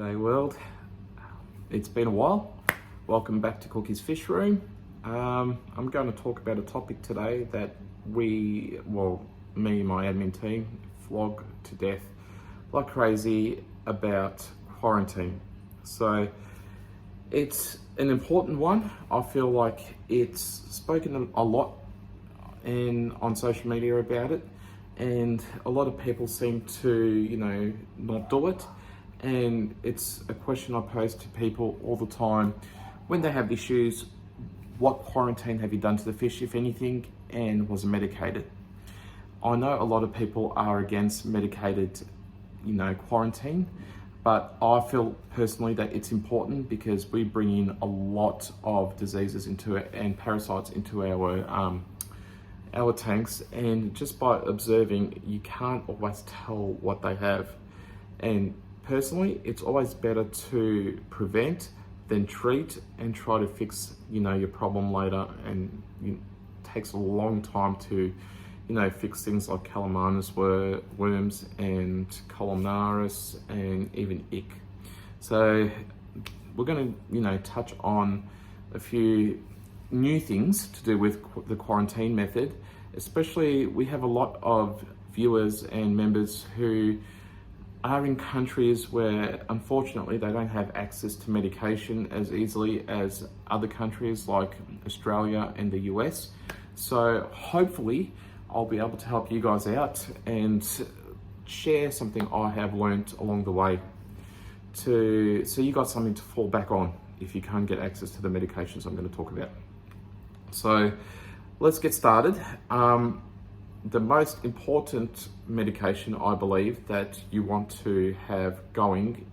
G'day world, it's been a while. Welcome back to Cookie's Fishroom. I'm going to talk about a topic today that me and my admin team flog to death like crazy about quarantine. So it's an important one. I feel like it's spoken a lot on social media about it, and a lot of people seem to, not do it. And it's a question I pose to people all the time when they have issues. What quarantine have you done to the fish, if anything, and was it medicated? I know a lot of people are against medicated, quarantine, but I feel personally that it's important because we bring in a lot of diseases into it and parasites into our tanks, and just by observing, you can't always tell what they have. And personally, it's always better to prevent than treat and try to fix, your problem later. And it takes a long time to, fix things like calamanus worms and columnaris and even ick. So we're going to, touch on a few new things to do with the quarantine method. Especially, we have a lot of viewers and members who are in countries where unfortunately they don't have access to medication as easily as other countries like Australia and the US. So hopefully I'll be able to help you guys out and share something I have learned along the way so you got something to fall back on if you can't get access to the medications I'm going to talk about. So let's get started. The most important medication, I believe, that you want to have going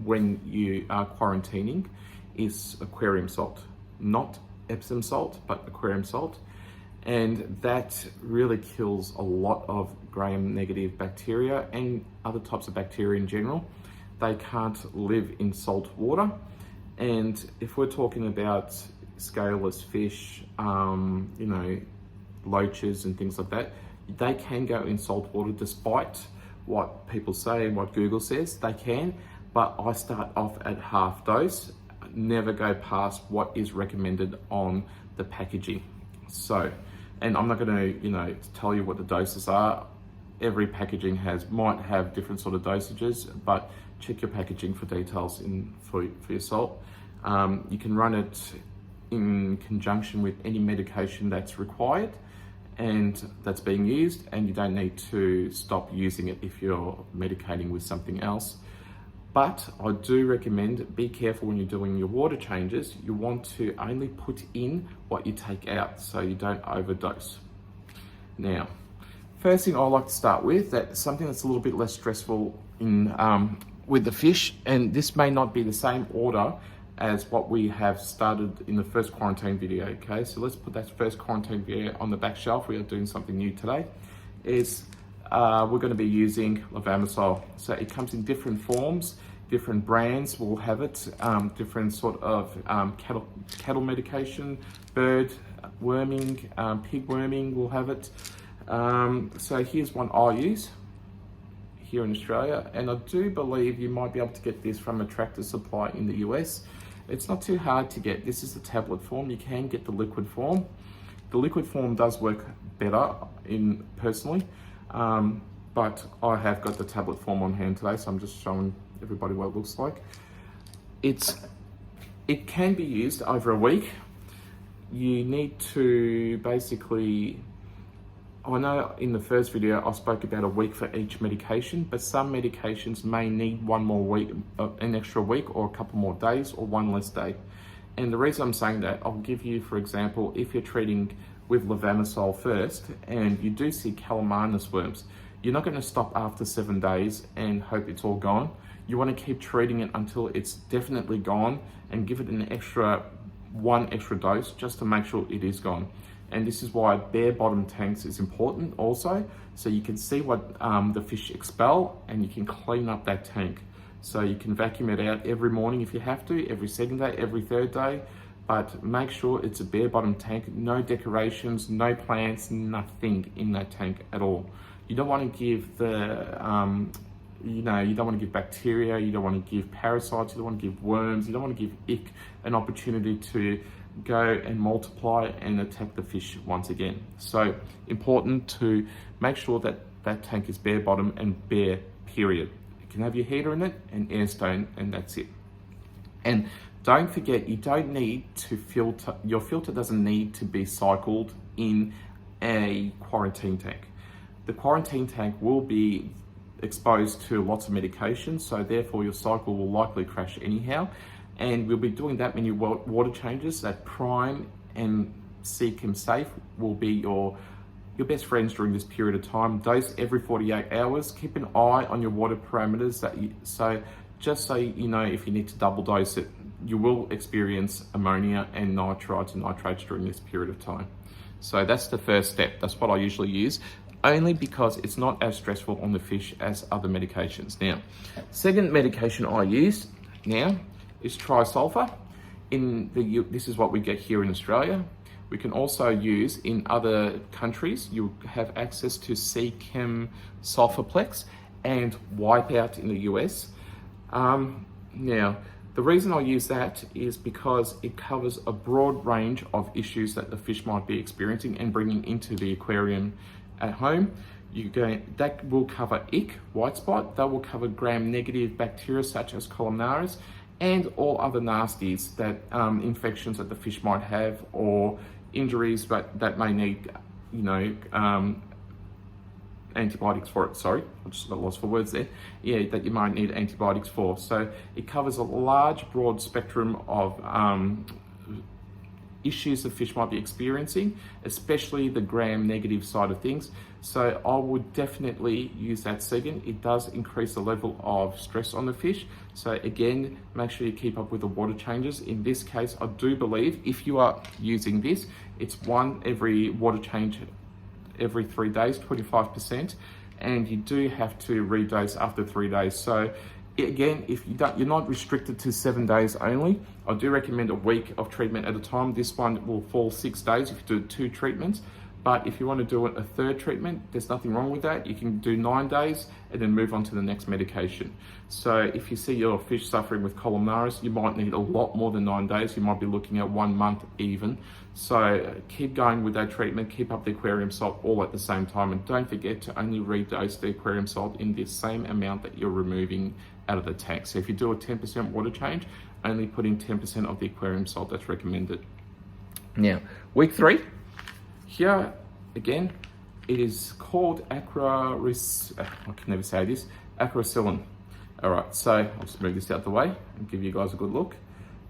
when you are quarantining is aquarium salt. Not Epsom salt, but aquarium salt. And that really kills a lot of gram-negative bacteria and other types of bacteria in general. They can't live in salt water. And if we're talking about scaleless fish, loaches and things like that, they can go in salt water despite what people say and what Google says they can, but I start off at half dose, never go past what is recommended on the packaging. So, and I'm not going to, tell you what the doses are. Every packaging might have different sort of dosages, but check your packaging for details for your salt. You can run it in conjunction with any medication that's required and that's being used, and you don't need to stop using it if you're medicating with something else. But I do recommend, be careful when you're doing your water changes. You want to only put in what you take out so you don't overdose. Now, first thing I like to start with, that's something that's a little bit less stressful with the fish, and this may not be the same order as what we have started in the first quarantine video, okay? So let's put that first quarantine video on the back shelf. We are doing something new today. We're gonna be using levamisole. So it comes in different forms, different brands will have it, different sort of cattle medication, bird worming, pig worming will have it. So here's one I use here in Australia, and I do believe you might be able to get this from a Tractor Supply in the US. It's not too hard to get. This is the tablet form. You can get the liquid form. The liquid form does work better personally, but I have got the tablet form on hand today, so I'm just showing everybody what it looks like. It can be used over a week. You need to basically, I know in the first video I spoke about a week for each medication, but some medications may need one more week, an extra week, or a couple more days, or one less day. And the reason I'm saying that, I'll give you, for example, if you're treating with levamisole first and you do see calamanus worms, you're not going to stop after 7 days and hope it's all gone. You want to keep treating it until it's definitely gone and give it one extra dose just to make sure it is gone. And this is why bare bottom tanks is important also, so you can see what the fish expel and you can clean up that tank. So you can vacuum it out every morning if you have to, every second day, every third day, but make sure it's a bare bottom tank, no decorations, no plants, nothing in that tank at all. You don't want to give the you don't want to give bacteria, you don't want to give parasites, you don't want to give worms, you don't want to give ick an opportunity to go and multiply and attack the fish once again. So important to make sure that that tank is bare bottom and bare, period. You can have your heater in it and air stone, and that's it. And don't forget, you don't need to filter, your filter doesn't need to be cycled in a quarantine tank. The quarantine tank will be exposed to lots of medication, so therefore your cycle will likely crash anyhow. And we'll be doing that many water changes. That prime and seek and safe will be your best friends during this period of time. Dose every 48 hours. Keep an eye on your water parameters just so you know if you need to double dose it. You will experience ammonia and nitrites and nitrates during this period of time. So that's the first step. That's what I usually use, only because it's not as stressful on the fish as other medications. Now, second medication I use now is Sulfur. This is what we get here in Australia. We can also use in other countries. You have access to CChem Sulfurplex and Wipeout in the US. Now, the reason I use that is because it covers a broad range of issues that the fish might be experiencing and bringing into the aquarium at home. That will cover ick, white spot. That will cover gram-negative bacteria such as columnaris and all other nasties, that infections that the fish might have, or injuries that may need, antibiotics for it. Sorry, I just got lost for words there. Yeah, that you might need antibiotics for. So it covers a large, broad spectrum of issues the fish might be experiencing, especially the gram-negative side of things. So I would definitely use that second. It does increase the level of stress on the fish. So again, make sure you keep up with the water changes. In this case, I do believe if you are using this, it's one every water change every 3 days, 25%, and you do have to redose after 3 days. So again, if you're not restricted to 7 days only, I do recommend a week of treatment at a time. This one will fall 6 days if you do 2 treatments. But if you want to do a third treatment, there's nothing wrong with that. You can do 9 days and then move on to the next medication. So if you see your fish suffering with columnaris, you might need a lot more than 9 days. You might be looking at 1 month even. So keep going with that treatment, keep up the aquarium salt all at the same time. And don't forget to only redose the aquarium salt in the same amount that you're removing out of the tank. So if you do a 10% water change, only put in 10% of the aquarium salt that's recommended. Now, week 3. Here, again, it is called ACRA, I can never say this, Acracillin. All right, so I'll just move this out the way and give you guys a good look.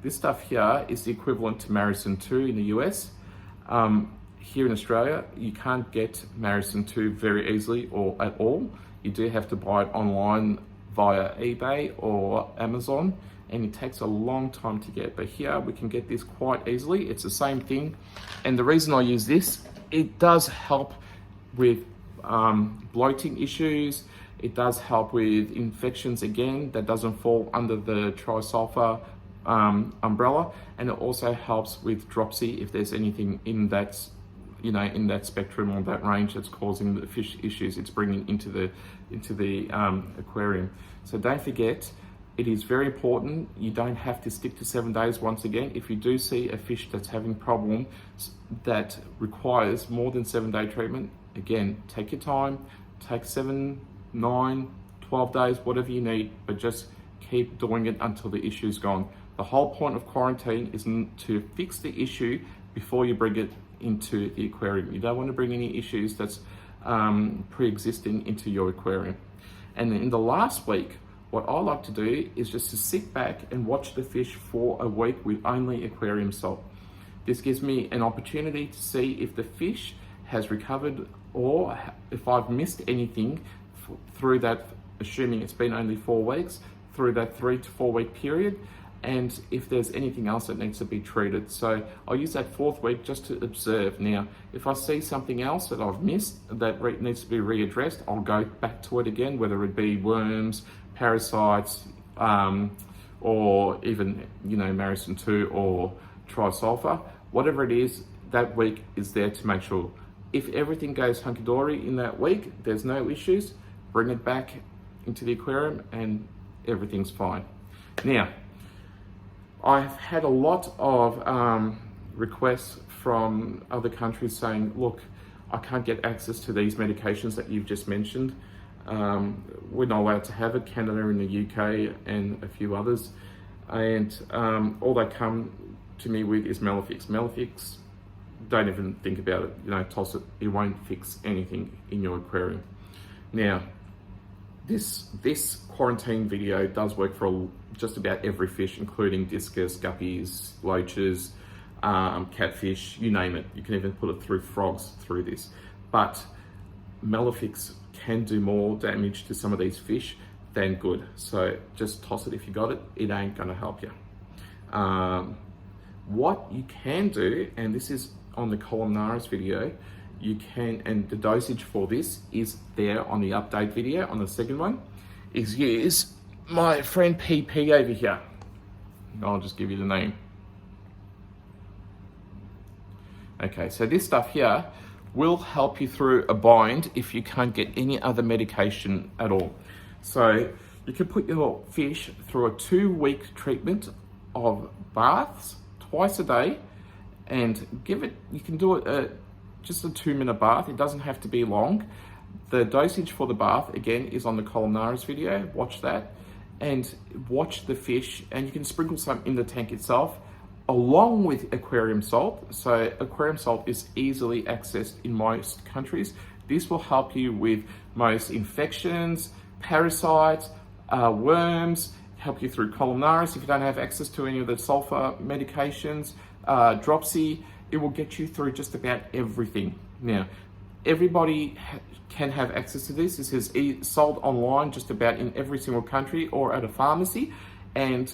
This stuff here is the equivalent to Maricin 2 in the US. Here in Australia, you can't get Maricin 2 very easily or at all. You do have to buy it online via eBay or Amazon, and it takes a long time to get. But here we can get this quite easily. It's the same thing. And the reason I use this, it does help with bloating issues. It does help with infections again, that doesn't fall under the Tri-Sulfur umbrella. And it also helps with dropsy if there's anything in that, in that spectrum or that range that's causing the fish issues it's bringing into the aquarium. So don't forget, it is very important. You don't have to stick to 7 days once again. If you do see a fish that's having problems that requires more than 7 day treatment, again, take your time, take 7, 9, 12 days, whatever you need, but just keep doing it until the issue's gone. The whole point of quarantine is to fix the issue before you bring it into the aquarium. You don't want to bring any issues that's pre-existing into your aquarium. And then in the last week, what I like to do is just to sit back and watch the fish for a week with only aquarium salt. This gives me an opportunity to see if the fish has recovered or if I've missed anything through that, assuming it's been only 4 weeks, through that 3 to 4 week period, and if there's anything else that needs to be treated. So I'll use that 4th week just to observe. Now, if I see something else that I've missed that needs to be readdressed, I'll go back to it again, whether it be worms, parasites, or even, Maricin 2 or Tri-Sulfur. Whatever it is, that week is there to make sure. If everything goes hunky-dory in that week, there's no issues, bring it back into the aquarium and everything's fine. Now, I've had a lot of requests from other countries saying, look, I can't get access to these medications that you've just mentioned. We're not allowed to have it, Canada and the UK and a few others. And all they come to me with is Melafix. Melafix, don't even think about it, you know, toss it. It won't fix anything in your aquarium. Now, this quarantine video does work for just about every fish, including discus, guppies, loaches, catfish, you name it. You can even put it through frogs through this. But Melafix can do more damage to some of these fish than good. So just toss it if you got it. It ain't gonna help you. What you can do, and this is on the columnaris video, you can, and the dosage for this is there on the update video, on the second one, is use my friend PP over here. I'll just give you the name. Okay, so this stuff here will help you through a bind if you can't get any other medication at all. So you can put your fish through a 2-week treatment of baths twice a day and give it, you can do it just a 2-minute bath. It doesn't have to be long. The dosage for the bath, again, is on the columnaris video. Watch that and watch the fish, and you can sprinkle some in the tank itself along with aquarium salt. So aquarium salt is easily accessed in most countries. This will help you with most infections, parasites, worms, help you through columnaris. If you don't have access to any of the sulfur medications, dropsy, it will get you through just about everything. Now, everybody can have access to this. This is sold online just about in every single country or at a pharmacy, and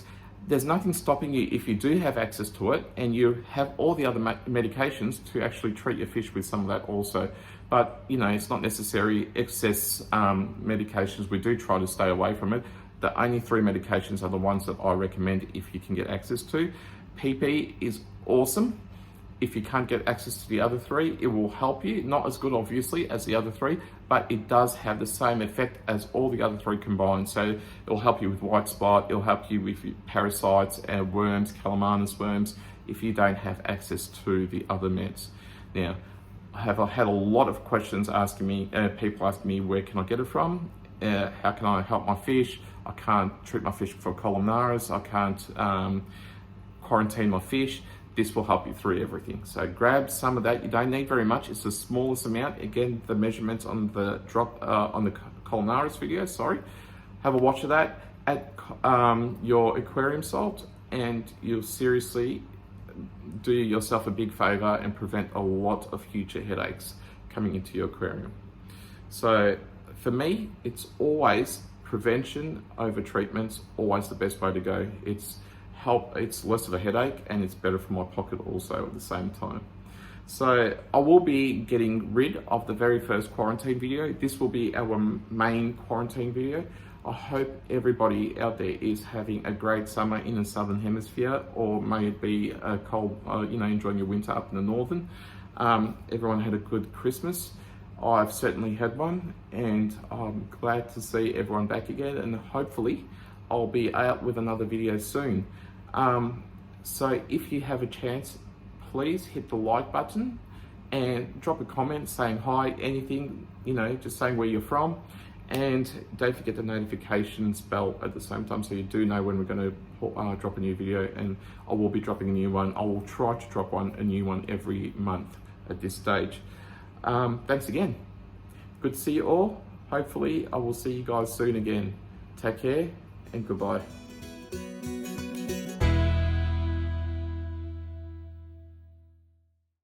there's nothing stopping you if you do have access to it and you have all the other medications to actually treat your fish with some of that also. But, you know, it's not necessary excess medications. We do try to stay away from it. The only 3 medications are the ones that I recommend if you can get access to. PP is awesome. If you can't get access to the other 3, it will help you. Not as good, obviously, as the other 3, but it does have the same effect as all the other 3 combined. So it'll help you with white spot, it'll help you with parasites and worms, Calamanus worms, if you don't have access to the other meds. Now, I have had a lot of questions asking me, people asking me, where can I get it from? How can I help my fish? I can't treat my fish for columnaris. I can't quarantine my fish. This will help you through everything. So grab some of that. You don't need very much. It's the smallest amount. Again, the measurements on the on the columnaris video, sorry. Have a watch of that. Add your aquarium salt and you'll seriously do yourself a big favor and prevent a lot of future headaches coming into your aquarium. So for me, it's always prevention over treatments, always the best way to go. It's less of a headache and it's better for my pocket also at the same time. So I will be getting rid of the very first quarantine video. This will be our main quarantine video. I hope everybody out there is having a great summer in the Southern Hemisphere, or may it be a cold, enjoying your winter up in the Northern. Everyone had a good Christmas. I've certainly had one, and I'm glad to see everyone back again, and hopefully I'll be out with another video soon. So if you have a chance, please hit the like button and drop a comment saying hi, anything, just saying where you're from. And don't forget the notifications bell at the same time so you do know when we're going to drop a new video, and I will be dropping a new one. I will try to drop a new one every month at this stage. Thanks again. Good to see you all. Hopefully I will see you guys soon again. Take care and goodbye.